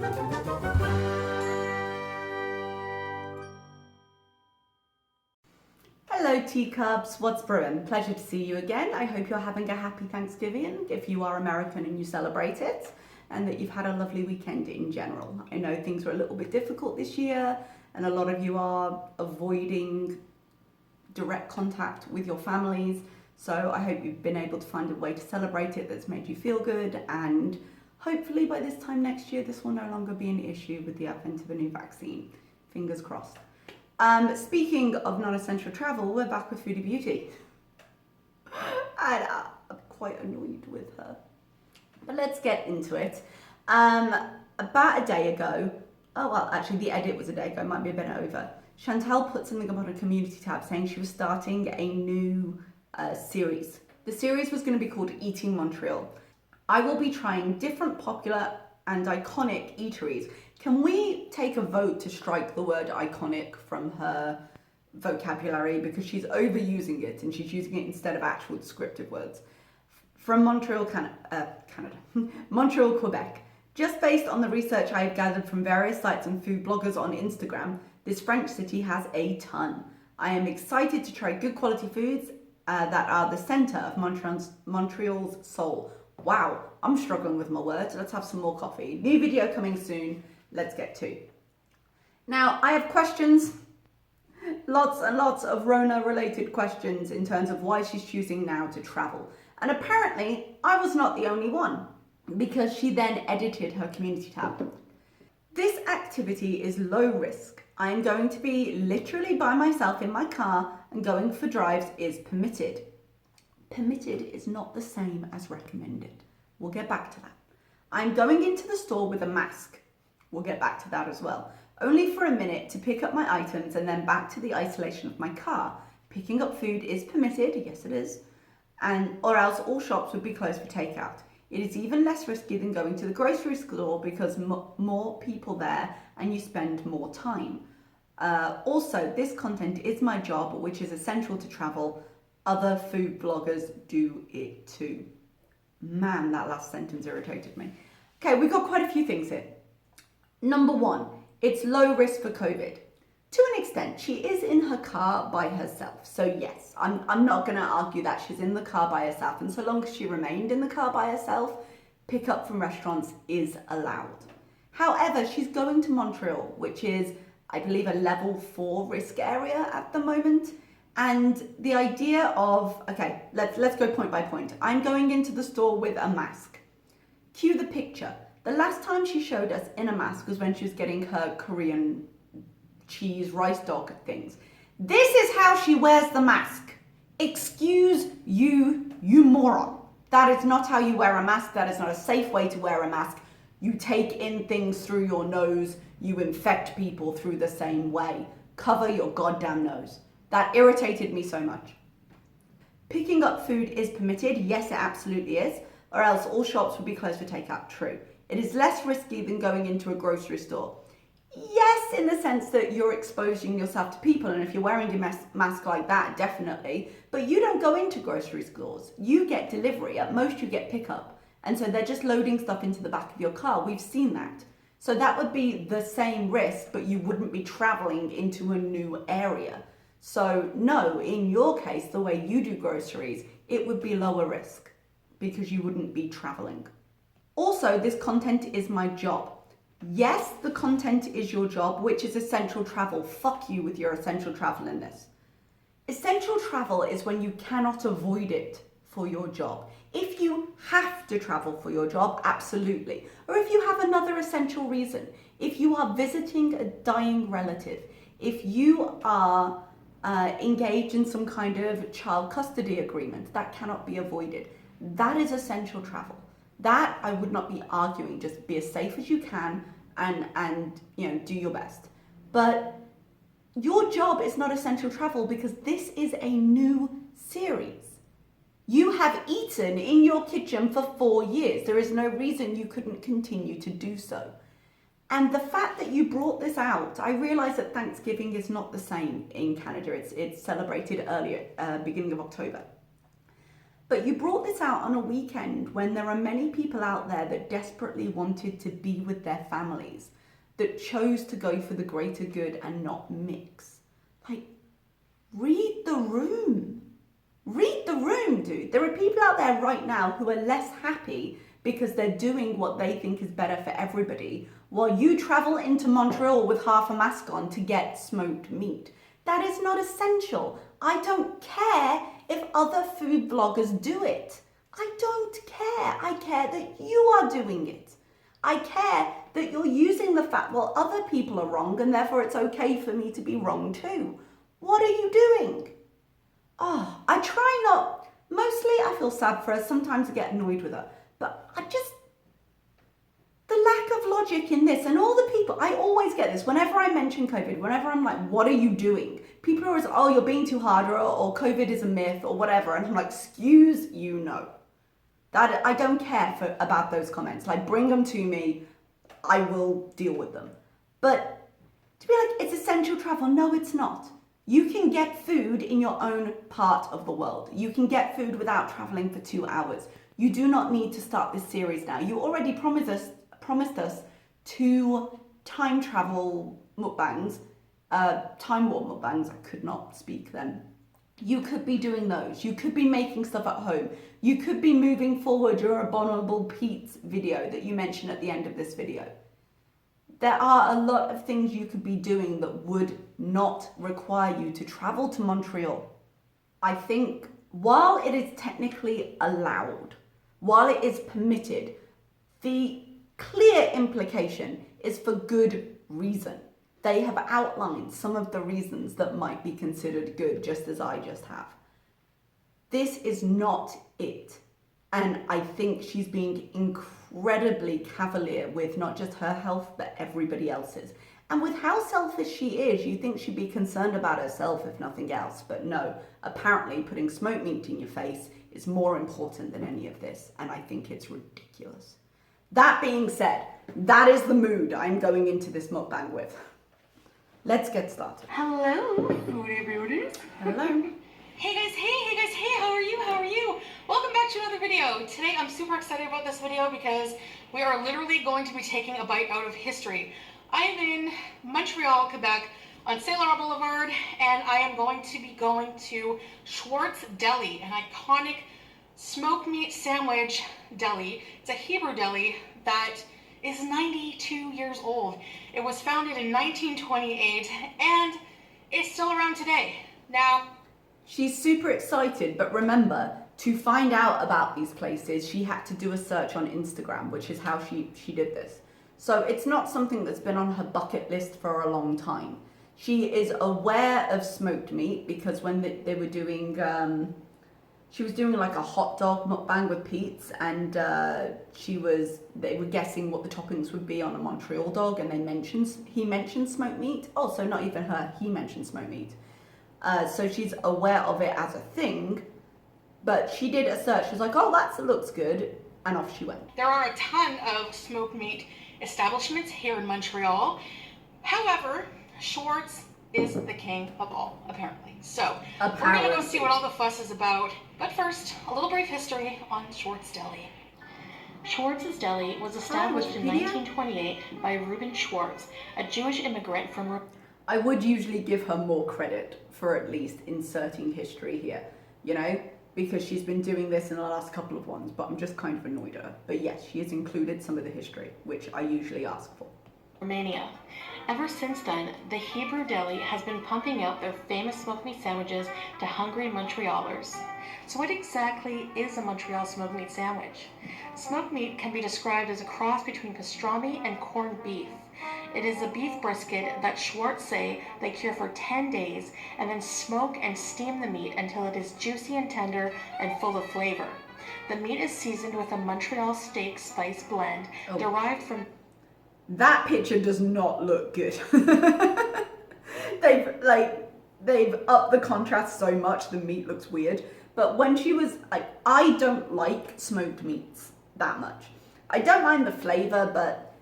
Hello teacups, what's brewing? Pleasure to see you again. I hope you're having a happy Thanksgiving if you are American and you celebrate it, and that you've had a lovely weekend in general. I know things were a little bit difficult this year and a lot of you are avoiding direct contact with your families, so I hope you've been able to find a way to celebrate it that's made you feel good, and hopefully by this time next year this will no longer be an issue with the advent of a new vaccine. Fingers crossed. Speaking of non-essential travel, we're back with Foodie Beauty. And I'm quite annoyed with her. But let's get into it. About a day ago, actually the edit was a day ago, might be a bit over. Chantal put something up on a community tab saying she was starting a new series. The series was going to be called Eating Montreal. I will be trying different popular and iconic eateries. Can we take a vote to strike the word iconic from her vocabulary, because she's overusing it and she's using it instead of actual descriptive words. From Montreal, Canada, Montreal, Quebec. Just based on the research I have gathered from various sites and food bloggers on Instagram, this French city has a ton. I am excited to try good quality foods that are the centre of Montreal's soul. Wow, I'm struggling with my words. Let's have some more coffee. New video coming soon. Let's get to. Now, I have questions, lots and lots of Rona related questions in terms of why she's choosing now to travel. And apparently I was not the only one, because she then edited her community tab. This activity is low risk. I am going to be literally by myself in my car, and going for drives is permitted. Permitted is not the same as recommended. We'll get back to that. I'm going into the store with a mask. We'll get back to that as well. Only for a minute to pick up my items and then back to the isolation of my car. Picking up food is permitted, yes it is, or else all shops would be closed for takeout. It is even less risky than going to the grocery store because more people there and you spend more time. Also, this content is my job, which is essential to travel. Other food bloggers do it too. Man, that last sentence irritated me. Okay, we've got quite a few things here. Number one, it's low risk for COVID. To an extent, she is in her car by herself. So yes, I'm not going to argue that she's in the car by herself. And so long as she remained in the car by herself, pick up from restaurants is allowed. However, she's going to Montreal, which is, I believe, a level 4 risk area at the moment. And the idea of, okay, let's go point by point. I'm going into the store with a mask. Cue the picture. The last time she showed us in a mask was when she was getting her Korean cheese rice dog things. This is how she wears the mask. Excuse you moron. That is not how you wear a mask. That is not a safe way to wear a mask. You take in things through your nose. You infect people through the same way. Cover your goddamn nose. That irritated me so much. Picking up food is permitted. Yes, it absolutely is. Or else all shops would be closed for takeout. True. It is less risky than going into a grocery store. Yes, in the sense that you're exposing yourself to people, and if you're wearing a mask like that, definitely. But you don't go into grocery stores. You get delivery. At most, you get pickup. And so they're just loading stuff into the back of your car. We've seen that. So that would be the same risk, but you wouldn't be traveling into a new area. So no, in your case, the way you do groceries, it would be lower risk because you wouldn't be traveling. Also, this content is my job. Yes, the content is your job, which is essential travel. Fuck you with your essential travel in this. Essential travel is when you cannot avoid it for your job. If you have to travel for your job, absolutely. Or if you have another essential reason. If you are visiting a dying relative. If you are engaged in some kind of child custody agreement, that cannot be avoided. That is essential travel. That I would not be arguing. Just be as safe as you can and do your best. But your job is not essential travel because this is a new series. You have eaten in your kitchen for 4 years. There is no reason you couldn't continue to do so. And the fact that you brought this out, I realize that Thanksgiving is not the same in Canada. It's celebrated earlier, beginning of October. But you brought this out on a weekend when there are many people out there that desperately wanted to be with their families, that chose to go for the greater good and not mix. Like, read the room. Read the room, dude. There are people out there right now who are less happy because they're doing what they think is better for everybody, while you travel into Montreal with half a mask on to get smoked meat. That is not essential. I don't care if other food bloggers do it. I don't care. I care that you are doing it. I care that you're using the fact, well, other people are wrong and therefore it's okay for me to be wrong too. What are you doing? Oh, I try not, mostly I feel sad for her. Sometimes I get annoyed with her, but the lack of logic in this, and all the people, I always get this whenever I mention COVID, whenever I'm like, what are you doing? People are always, oh, you're being too hard, or COVID is a myth, or whatever. And I'm like, excuse you, no. That I don't care about those comments. Like, bring them to me, I will deal with them. But to be like, it's essential travel, no, it's not. You can get food in your own part of the world. You can get food without traveling for 2 hours. You do not need to start this series now. You already promised us 2 time travel mukbangs, time warp mukbangs. I could not speak then. You could be doing those. You could be making stuff at home. You could be moving forward your abominable Pete's video that you mentioned at the end of this video. There are a lot of things you could be doing that would not require you to travel to Montreal. I think while it is technically allowed, while it is permitted, the clear implication is for good reason. They have outlined some of the reasons that might be considered good, just as I just have. This is not it. And I think she's being incredibly cavalier with not just her health, but everybody else's. And with how selfish she is, you think she'd be concerned about herself, if nothing else. But no, apparently putting smoked meat in your face is more important than any of this. And I think it's ridiculous. That being said, that is the mood I'm going into this mukbang with. Let's get started. Hello, Foodie Beauties. Hello. Hey guys, hey, how are you? Welcome back to another video. Today I'm super excited about this video because we are literally going to be taking a bite out of history. I am in Montreal, Quebec on Saint Laurent Boulevard, and I am going to be going to Schwartz Deli, an iconic smoked meat sandwich deli. It's a Hebrew deli that is 92 years old. It was founded in 1928 and it's still around today. Now, she's super excited, but remember, to find out about these places, she had to do a search on Instagram, which is how she did this. So it's not something that's been on her bucket list for a long time. She is aware of smoked meat because when they were doing, she was doing like a hot dog mukbang with Pete's, and they were guessing what the toppings would be on a Montreal dog, and he mentioned smoked meat. Oh, so not even her, he mentioned smoked meat. So she's aware of it as a thing, but she did a search. She was like, oh, that looks good, and off she went. There are a ton of smoked meat establishments here in Montreal. However, Schwartz is the king of all, apparently. So we're gonna go see what all the fuss is about. But first, a little brief history on Schwartz Deli. Schwartz's Deli was established in 1928 by Reuben Schwartz, a Jewish immigrant from... I would usually give her more credit for at least inserting history here, you know, because she's been doing this in the last couple of ones, but I'm just kind of annoyed at her. But yes, she has included some of the history, which I usually ask for. Romania. Ever since then, the Hebrew Deli has been pumping out their famous smoked meat sandwiches to hungry Montrealers. So what exactly is a Montreal smoked meat sandwich? Smoked meat can be described as a cross between pastrami and corned beef. It is a beef brisket that Schwartz say they cure for 10 days and then smoke and steam the meat until it is juicy and tender and full of flavor. The meat is seasoned with a Montreal steak spice blend derived from... That picture does not look good. They've upped the contrast so much, the meat looks weird. But when she was like, I don't like smoked meats that much. I don't mind the flavor, but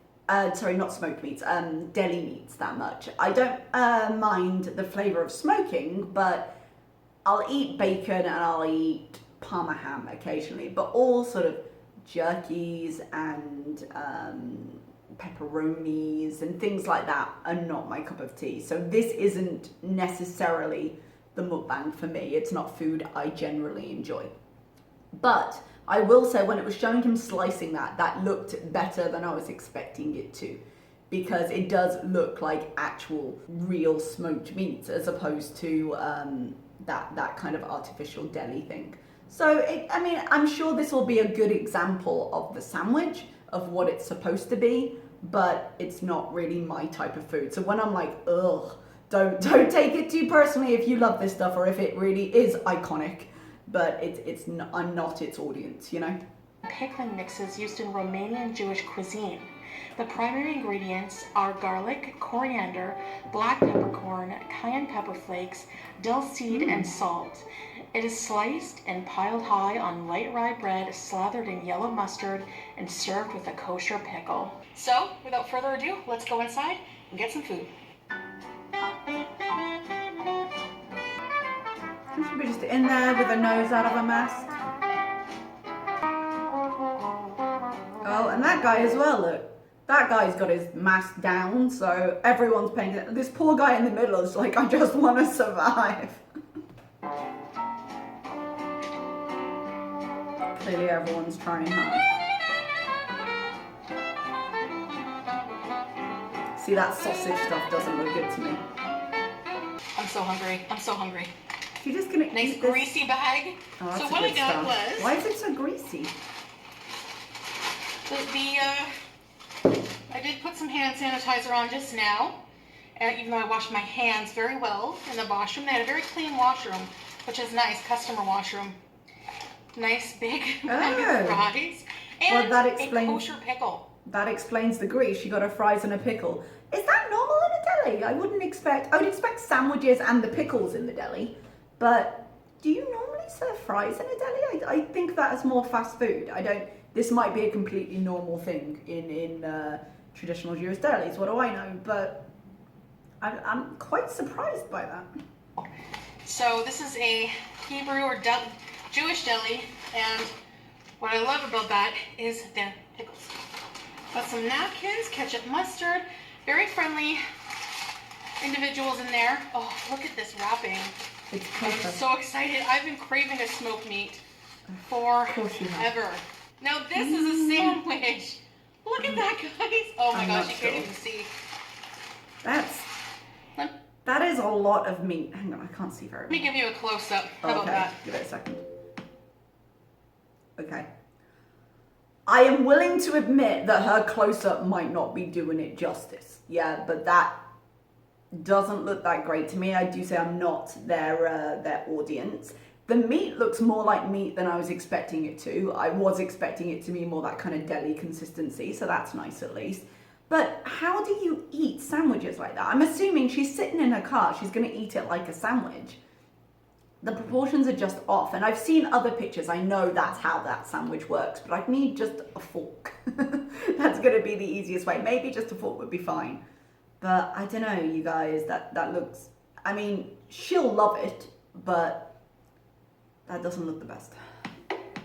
sorry, not smoked meats, deli meats that much. I don't mind the flavor of smoking, but I'll eat bacon and I'll eat Parma ham occasionally, but all sort of jerkies and pepperonis and things like that are not my cup of tea. So this isn't necessarily the mukbang for me. It's not food I generally enjoy. But I will say, when it was showing him slicing that looked better than I was expecting it to, because it does look like actual real smoked meat as opposed to that kind of artificial deli thing. So I mean, I'm sure this will be a good example of the sandwich, of what it's supposed to be, but it's not really my type of food. So when I'm like, ugh, don't take it too personally if you love this stuff or if it really is iconic, but I'm not its audience, you know? Pickling mixes used in Romanian Jewish cuisine. The primary ingredients are garlic, coriander, black peppercorn, cayenne pepper flakes, dill seed, and salt. It is sliced and piled high on light rye bread, slathered in yellow mustard, and served with a kosher pickle. So, without further ado, let's go inside and get some food. She should be just in there with her nose out of a mask. Oh, and that guy as well, look. That guy's got his mask down, so everyone's paying attention. This poor guy in the middle is like, I just want to survive. Clearly everyone's trying hard. See, that sausage stuff doesn't look good to me. I'm so hungry. I'm so hungry. You're just gonna nice eat this greasy bag. Oh, so what I got was... Why is it so greasy? I did put some hand sanitizer on just now, even though I washed my hands very well in the washroom. They had a very clean washroom, which is nice, customer washroom. Nice big bag of fries and well, a kosher pickle. That explains the grease. She got her fries and a pickle. Is that normal in a deli? I would expect sandwiches and the pickles in the deli, but do you normally serve fries in a deli? I think that is more fast food. This might be a completely normal thing in traditional Jewish delis. What do I know? But I'm quite surprised by that. So this is a Hebrew or Jewish deli, and what I love about that is their pickles. Got some napkins, ketchup, mustard, very friendly individuals in there. Oh, look at this wrapping. It's I'm so excited. I've been craving a smoked meat forever. Now this is a sandwich. Look at that, guys. Oh my gosh, you can't even see. That is a lot of meat. Hang on, I can't see very well. Let me give you a close-up. How about that? Give it a second. Okay. I am willing to admit that her close-up might not be doing it justice. Yeah, but that doesn't look that great to me. I do say I'm not their audience. The meat looks more like meat than I was expecting it to. I was expecting it to be more that kind of deli consistency, so that's nice at least. But how do you eat sandwiches like that? I'm assuming she's sitting in her car, she's gonna eat it like a sandwich. The proportions are just off, and I've seen other pictures. I know that's how that sandwich works, but I'd need just a fork. That's gonna be the easiest way. Maybe just a fork would be fine. But I don't know, you guys, that looks, I mean, she'll love it, but that doesn't look the best.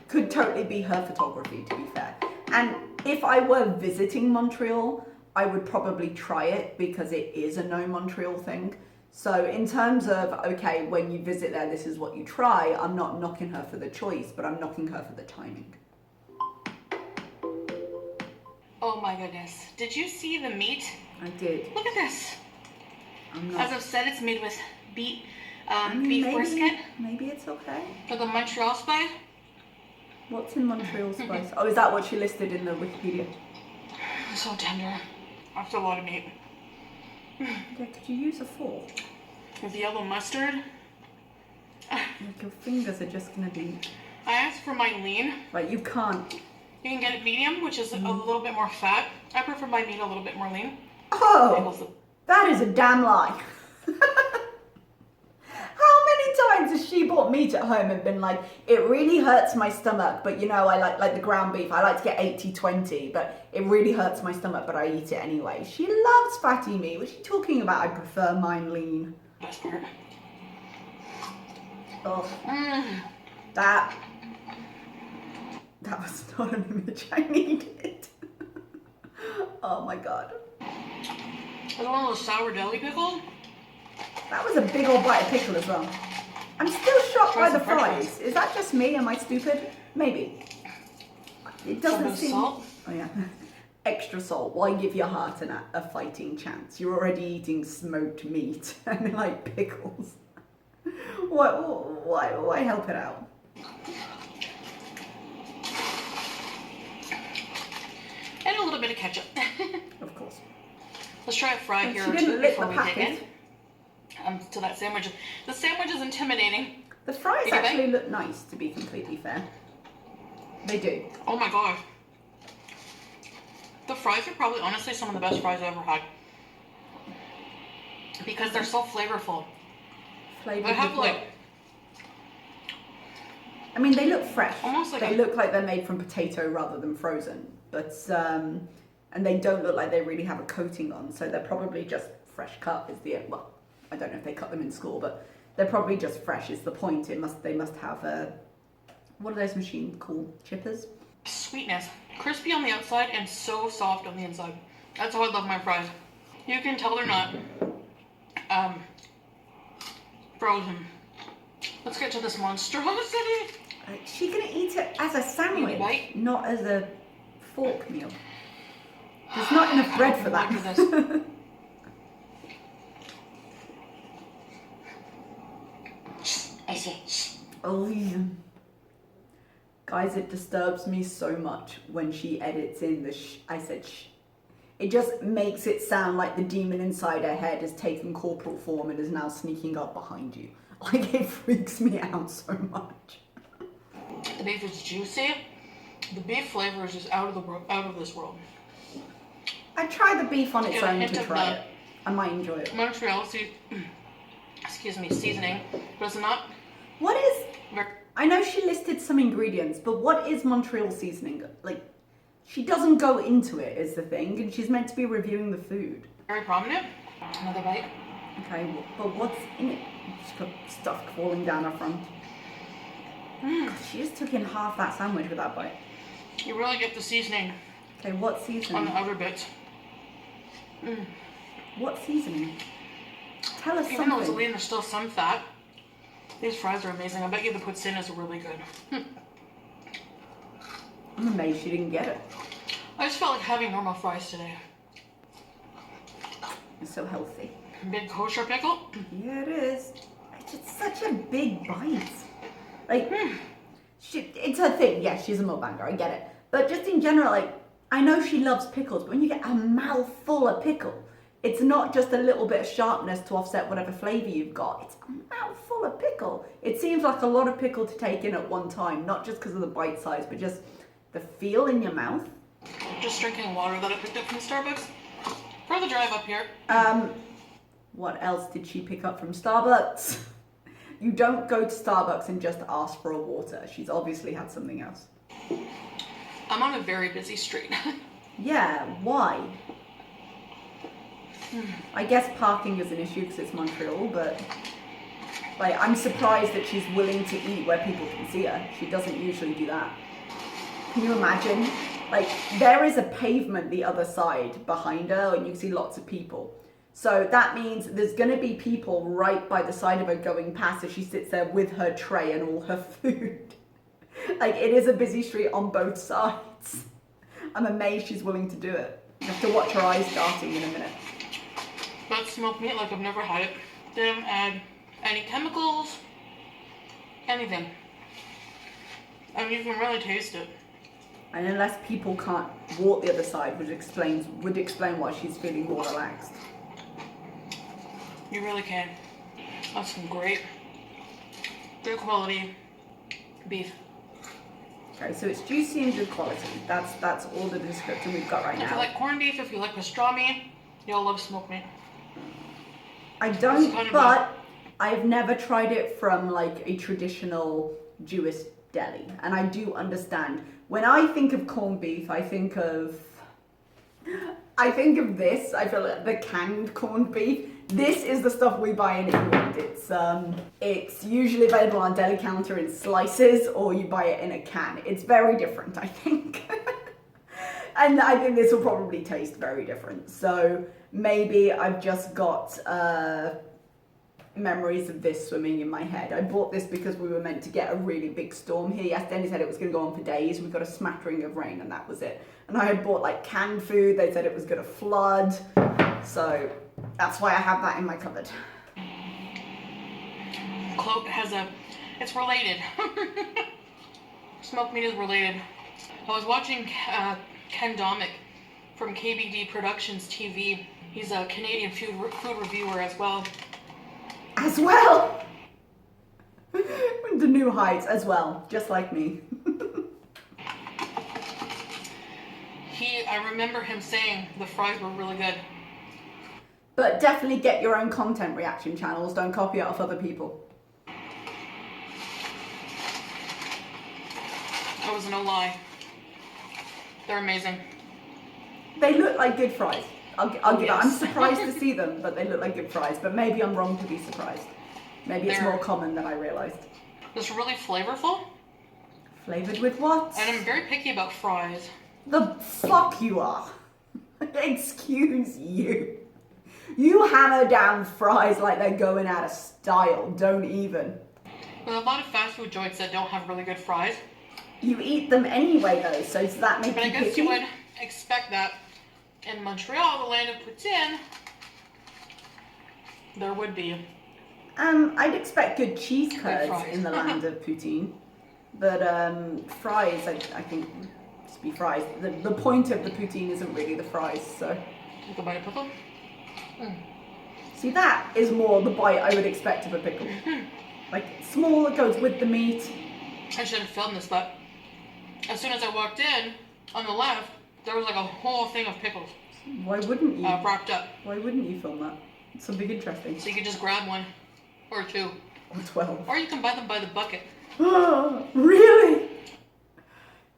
Could totally be her photography, to be fair. And if I were visiting Montreal, I would probably try it because it is a no Montreal thing. So in terms of, okay, when you visit there, this is what you try, I'm not knocking her for the choice, but I'm knocking her for the timing. Oh my goodness. Did you see the meat? I did. Look at this. As I've said, it's made with beef brisket. Maybe it's okay. For the Montreal spice. What's in Montreal spice? Oh, is that what she listed in the Wikipedia? It's so tender. That's a lot of meat. Yeah, could you use a fork? With yellow mustard. Like your fingers are just gonna be... I asked for mine lean. Like you can't... You can get it medium, which is a little bit more fat. I prefer my meat a little bit more lean. Oh, that is a damn lie. How many times has she bought meat at home and been like, it really hurts my stomach, but you know, I like the ground beef. I like to get 80-20, but it really hurts my stomach, but I eat it anyway. She loves fatty meat. What's she talking about? I prefer mine lean. Best part. Oh, that That was not an image I needed. Oh my god. Is one of those sour deli pickles? That was a big old bite of pickle as well. I'm still shocked by the fries. Is that just me? Am I stupid? Maybe. It doesn't seem... Salt? Oh yeah. Extra salt. Why give your heart a fighting chance? You're already eating smoked meat and like pickles. Why help it out? And a little bit of ketchup. Of course. Let's try a fry here or two before we dig in. To that sandwich. The sandwich is intimidating. The fries actually look nice, to be completely fair. They do. Oh my gosh. The fries are probably honestly some of the best fries I've ever had. Because they're so flavorful. They have like... I mean, they look fresh. Almost like they look like they're made from potato rather than frozen. But, and they don't look like they really have a coating on. So they're probably just fresh cut is the, well, I don't know if they cut them in school, but they're probably just fresh is the point. They must have a, what are those machines called? Chippers? Sweetness. Crispy on the outside and so soft on the inside. That's how I love my fries. You can tell they're not frozen. Let's get to this monstrosity. She's gonna eat it as a sandwich, not as a fork meal. There's not enough bread for that. I see. Oh yeah. Guys, it disturbs me so much when she edits in the I said shh. It just makes it sound like the demon inside her head has taken corporal form and is now sneaking up behind you. Like, it freaks me out so much. The beef is juicy. The beef flavor is just out of this world. I'd try the beef on its own to try it. I might enjoy it. Montreal seasoning, but it's not. What is... I know she listed some ingredients, but what is Montreal seasoning? Like, she doesn't go into it is the thing, and she's meant to be reviewing the food. Very prominent. Another bite. Okay, but what's in it? She's got stuff falling down her front. She just took in half that sandwich with that bite. You really get the seasoning. Okay, what seasoning? On the outer bits. What seasoning? Tell us Even something. though it's lean, there's still some fat. These fries are amazing. I bet you the poutine is really good. I'm amazed she didn't get it. I just felt like having normal fries today. It's so healthy. Big kosher pickle. Yeah, it is. It's just such a big bite. Like, it's her thing. Yeah, she's a mukbanger. I get it. But just in general, like, I know she loves pickles, but when you get a mouthful of pickle, it's not just a little bit of sharpness to offset whatever flavor you've got. It's a mouthful of pickle. It seems like a lot of pickle to take in at one time, not just because of the bite size, but just the feel in your mouth. Just drinking water that I picked up from Starbucks for the drive up here. What else did she pick up from Starbucks? You don't go to Starbucks and just ask for a water. She's obviously had something else. I'm on a very busy street. Yeah, why? I guess parking is an issue because it's Montreal, but like, I'm surprised that she's willing to eat where people can see her. She doesn't usually do that. Can you imagine? Like, there is a pavement the other side behind her and you can see lots of people. So that means there's going to be people right by the side of her going past as she sits there with her tray and all her food. Like, it is a busy street on both sides. I'm amazed she's willing to do it. You have to watch her eyes darting in a minute. That's smoked meat like I've never had it. Didn't add any chemicals, anything. And you can really taste it. And unless people can't walk the other side, would explain why she's feeling more relaxed. You really can. That's some great good quality beef. Okay, so it's juicy and good quality. That's all the description we've got right now. If you like corned beef, if you like pastrami, you'll love smoked meat. I don't, but I've never tried it from like a traditional Jewish deli, and I do understand. When I think of corned beef, I think of I think of this, I feel like the canned corned beef. This is the stuff we buy in England. It's usually available on deli counter in slices, or you buy it in a can. It's very different, I think. And I think this will probably taste very different. So maybe I've just got memories of this swimming in my head. I bought this because we were meant to get a really big storm here. Yes, Denny said it was going to go on for days. We got a smattering of rain and that was it. And I had bought like canned food. They said it was going to flood. So that's why I have that in my cupboard. Cloak has it's related. Smoked meat is related. I was watching Ken Domick from KBD Productions TV. He's a Canadian food reviewer as well. As well? The new heights as well, just like me. I remember him saying the fries were really good. But definitely get your own content reaction channels, don't copy it off other people. That was no lie. They're amazing. They look like good fries. I'll give yes. I'm surprised to see them, but they look like good fries. But maybe I'm wrong to be surprised. Maybe it's more common than I realised. It's really flavorful. Flavoured with what? And I'm very picky about fries. The fuck you are. Excuse you. You hammer down fries like they're going out of style. Don't even. There's a lot of fast food joints that don't have really good fries. You eat them anyway though, so does that make you picky? But I guess you would expect that in Montreal, the land of poutine, there would be. I'd expect good cheese curds in the land of poutine. But fries, I think, just be fries. The point of the poutine isn't really the fries, so. You can bite a pickle? See, that is more the bite I would expect of a pickle. Like, small, it goes with the meat. I should have filmed this, but as soon as I walked in, on the left, there was like a whole thing of pickles. Why wouldn't you? Wrapped up. Why wouldn't you film that? It's something interesting. So you could just grab one, or two. Or 12. Or you can buy them by the bucket. Really?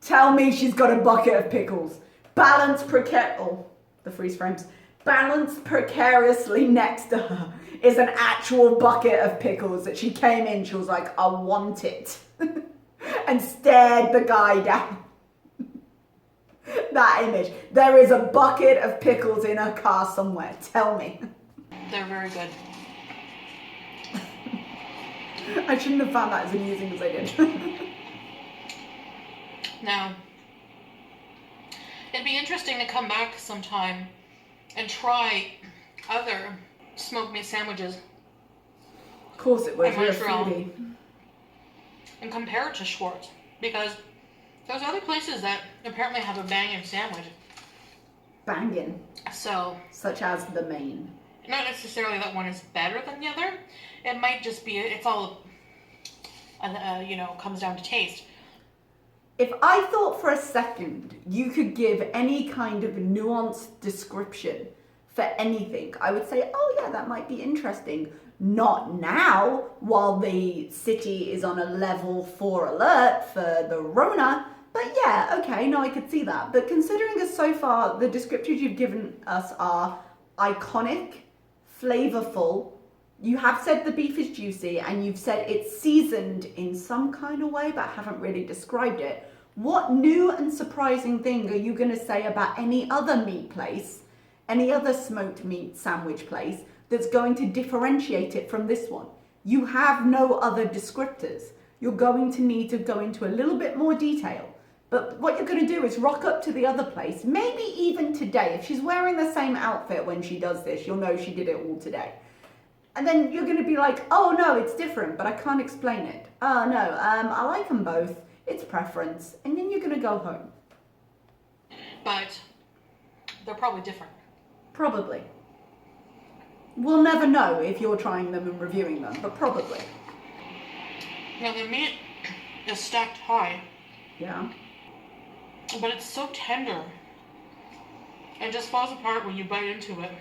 Tell me she's got a bucket of pickles. Balanced the freeze frames. Balanced precariously next to her is an actual bucket of pickles that she came in, she was like, I want it. And stared the guy down. That image. There is a bucket of pickles in her car somewhere. Tell me. They're very good. I shouldn't have found that as amusing as I did. Now, it'd be interesting to come back sometime and try other smoked meat sandwiches. Of course it was. In You're a Montreal. foodie. And compare it to Schwartz, because there's other places that apparently have a banging sandwich. Banging. So, Such as the main. not necessarily that one is better than the other. It might just be, it's all, comes down to taste. If I thought for a second you could give any kind of nuanced description for anything, I would say, oh yeah, that might be interesting. Not now, while the city is on a level 4 alert for the Rona, but yeah, okay, no, I could see that. But considering as so far the descriptors you've given us are iconic, flavorful, you have said the beef is juicy and you've said it's seasoned in some kind of way, but haven't really described it. What new and surprising thing are you going to say about any other meat place, any other smoked meat sandwich place that's going to differentiate it from this one? You have no other descriptors. You're going to need to go into a little bit more detail. But what you're going to do is rock up to the other place, maybe even today. If she's wearing the same outfit when she does this, you'll know she did it all today. And then you're going to be like, oh no, it's different, but I can't explain it. Oh no, I like them both. It's preference. And then you're going to go home. But they're probably different. Probably. We'll never know if you're trying them and reviewing them, but probably. Now the meat is stacked high. Yeah. But it's so tender. It just falls apart when you bite into it.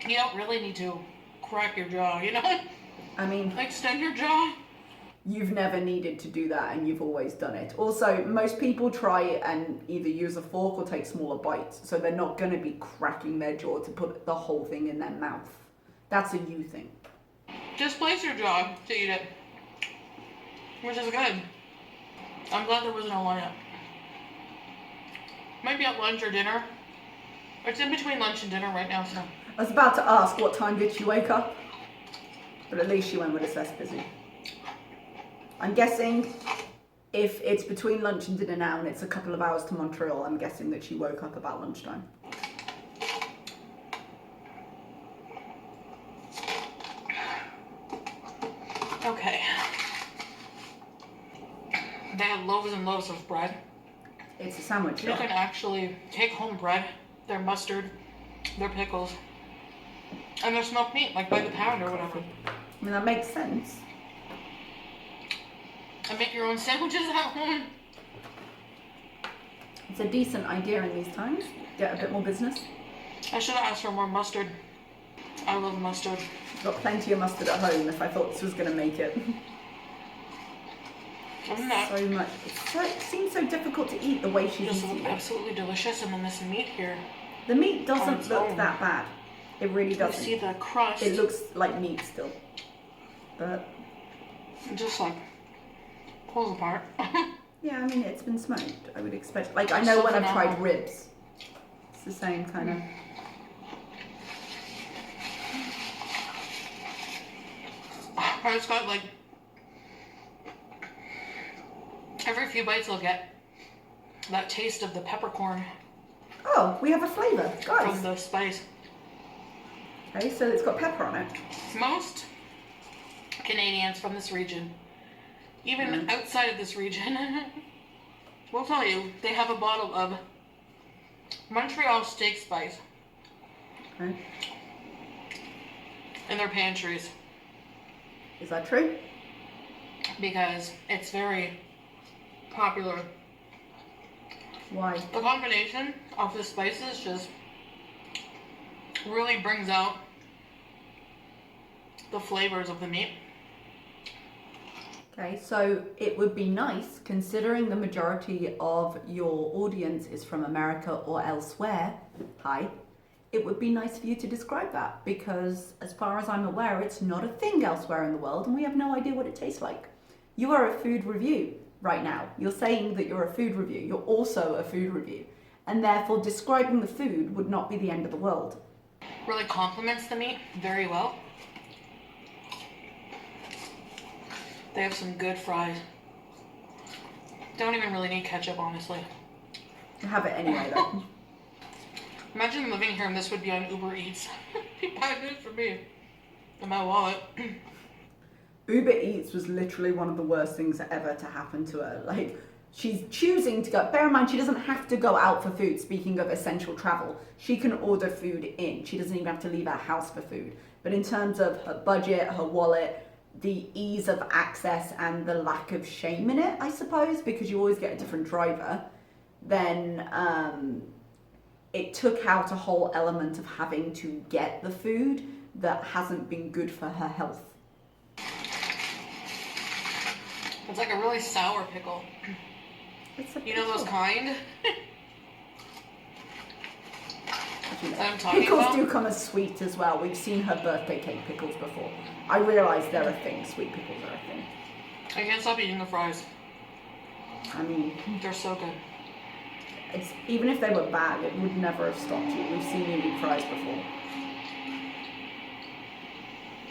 You don't really need to crack your jaw, you know? I mean, Extend your jaw. you've never needed to do that and you've always done it. Also, most people try and either use a fork or take smaller bites, so they're not going to be cracking their jaw to put the whole thing in their mouth. That's a you thing. Just place your jaw to eat it, which is good. I'm glad there wasn't a lineup. Might be at lunch or dinner. It's in between lunch and dinner right now, so. I was about to ask what time did she wake up, but at least she went with it's less busy. I'm guessing if it's between lunch and dinner now and it's a couple of hours to Montreal, I'm guessing that she woke up about lunchtime. Okay. They have loaves and loaves of bread. It's a sandwich You shop. can actually take home bread, their mustard, their pickles, and their smoked meat, like by the pound or whatever. I mean, that makes sense. And make your own sandwiches at home. It's a decent idea in these times. Get a bit more business. I should have asked for more mustard. I love mustard. Got plenty of mustard at home if I thought this was going to make it. Isn't that So much. It seems so difficult to eat the way she's just eating it. absolutely delicious? And then this meat here. The meat on doesn't its look own. that bad. It really You doesn't. see the crust. It looks like meat still. But, It just like pulls apart. yeah, I mean, it's been smoked. I would expect. Like, I know when I've tried ribs. It's the same kind of. It's got like every few bites I'll get that taste of the peppercorn Oh, we have a flavour, from guys. the spice. Okay, so it's got pepper on it. Most Canadians from this region, even outside of this region, will tell you they have a bottle of Montreal steak spice Okay. in their pantries Is that true? because it's very popular. Why? The combination of the spices just really brings out the flavors of the meat. Okay, so it would be nice, considering the majority of your audience is from America or elsewhere, hi, it would be nice for you to describe that, because as far as I'm aware, it's not a thing elsewhere in the world, and we have no idea what it tastes like. You are a food review right now. You're saying that you're a food review. You're also a food review, and therefore describing the food would not be the end of the world. Really complements the meat very well. They have some good fries. Don't even really need ketchup, honestly. You have it anyway, though. Imagine living here and this would be on Uber Eats. Be bad news for me. In my wallet. Uber Eats was literally one of the worst things ever to happen to her. Like, she's choosing to go, bear in mind, she doesn't have to go out for food. Speaking of essential travel, she can order food in. She doesn't even have to leave her house for food. But in terms of her budget, her wallet, the ease of access and the lack of shame in it, I suppose, because you always get a different driver, then it took out a whole element of having to get the food that hasn't been good for her health. It's like a really sour pickle. It's a You know those pickle. kind? You know, that I'm talking pickles about? do come as sweet as well. We've seen her birthday cake pickles before. I realise they're a thing. Sweet pickles are a thing. I can't stop eating the fries. I mean, They're so good. it's even if they were bad, it would never have stopped you. We've seen you eat fries before.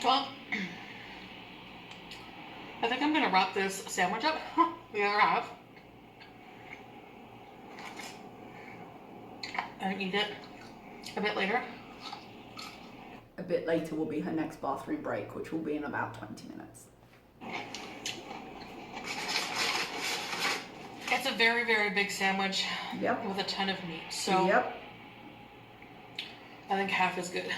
Well, I think I'm gonna wrap this sandwich up. The other half. And eat it a bit later. A bit later will be her next bathroom break, which will be in about 20 minutes. It's a very, very big sandwich Yep. with a ton of meat. So Yep. I think half is good.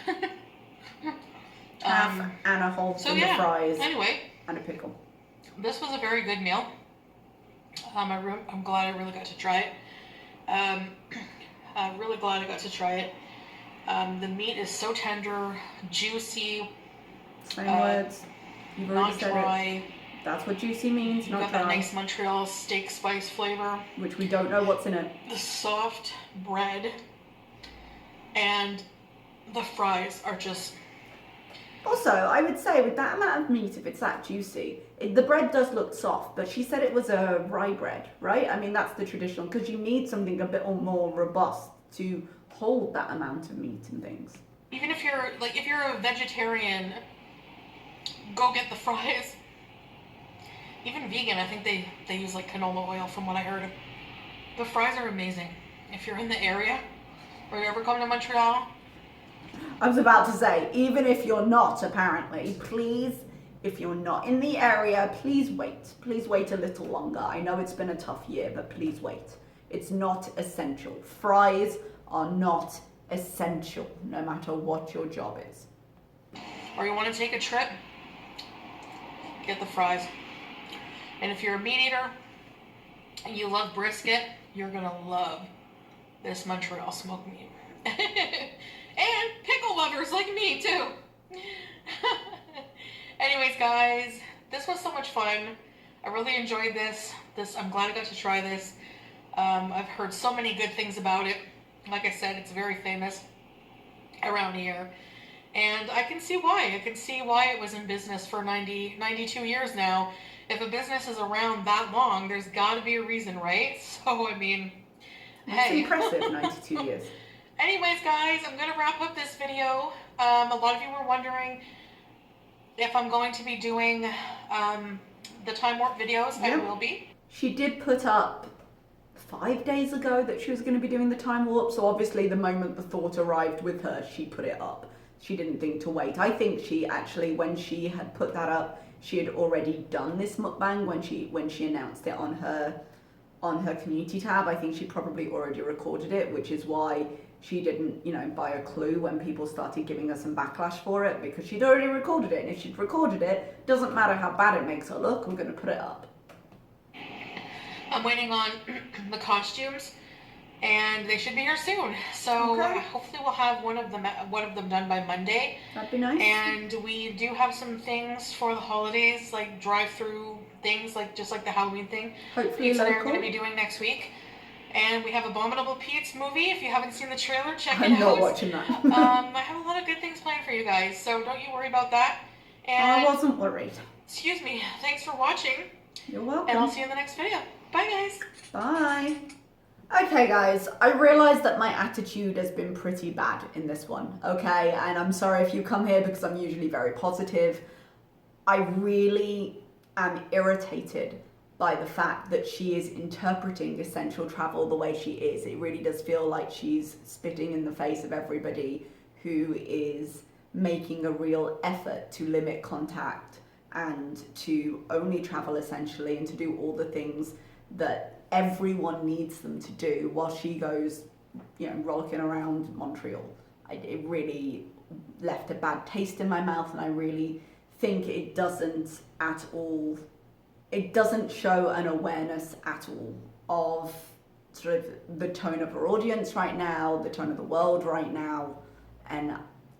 Half and a whole So thing yeah, of fries anyway, and a pickle. this was a very good meal. I'm glad I really got to try it. I'm really glad I got to try it. The meat is so tender, juicy, Same words. You've already not said dry. That's what juicy means, You've not got dry. that nice Montreal steak spice flavor. Which we don't know what's in it. The soft bread. And the fries are just... Also, I would say with that amount of meat, if it's that juicy, the bread does look soft, but she said it was a rye bread, right? I mean, that's the traditional, because you need something a bit more robust to hold that amount of meat and things. Even if you're a vegetarian, go get the fries. Even vegan, I think they use like canola oil from what I heard. The fries are amazing. If you're in the area, or you ever come to Montreal. I was about to say, even if you're not, apparently, please, if you're not in the area, please wait. Please wait a little longer. I know it's been a tough year, but please wait. It's not essential. Fries are not essential, no matter what your job is. Or you want to take a trip, get the fries. And if you're a meat eater and you love brisket, you're going to love this Montreal smoked meat. And pickle lovers like me too. Anyways, guys, this was so much fun. I really enjoyed this. I'm glad I got to try this. I've heard so many good things about it. Like I said, it's very famous around here. And I can see why. I can see why it was in business for 92 years now. If a business is around that long, there's got to be a reason, right? So, I mean, That's hey. impressive, 92 years. Anyways, guys, I'm going to wrap up this video. A lot of you were wondering if I'm going to be doing the time warp videos. Yep. I will be. She did put up 5 days ago that she was going to be doing the time warp, so obviously the moment the thought arrived with her, she put it up. She didn't think to wait. I think she actually, when she had put that up, she had already done this mukbang when she announced it on her community tab. I think she probably already recorded it, which is why she didn't, buy a clue when people started giving her some backlash for it, because she'd already recorded it. And if she'd recorded it, doesn't matter how bad it makes her look, I'm going to put it up. I'm waiting on the costumes, and they should be here soon. So okay. Hopefully we'll have one of them done by Monday. That'd be nice. And we do have some things for the holidays, like drive-through things, just like the Halloween thing. Hopefully local. We're going to be doing next week. And we have Abominable Pete's movie. If you haven't seen the trailer, check it out. I'm not watching that. I have a lot of good things planned for you guys, so don't you worry about that. And I wasn't worried. Excuse me. Thanks for watching. You're welcome. And I'll see you in the next video. Bye, guys. Bye. Okay, guys, I realise that my attitude has been pretty bad in this one, okay? And I'm sorry if you come here because I'm usually very positive. I really am irritated by the fact that she is interpreting essential travel the way she is. It really does feel like she's spitting in the face of everybody who is making a real effort to limit contact and to only travel essentially and to do all the things that everyone needs them to do while she goes, rollicking around Montreal. It really left a bad taste in my mouth, and I really think it doesn't show an awareness at all of sort of the tone of her audience right now, the tone of the world right now, and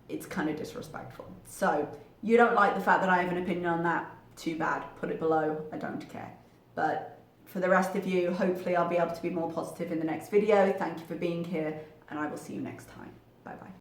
it's kind of disrespectful. So, you don't like the fact that I have an opinion on that? Too bad. Put it below. I don't care. But for the rest of you, hopefully I'll be able to be more positive in the next video. Thank you for being here, and I will see you next time. Bye bye.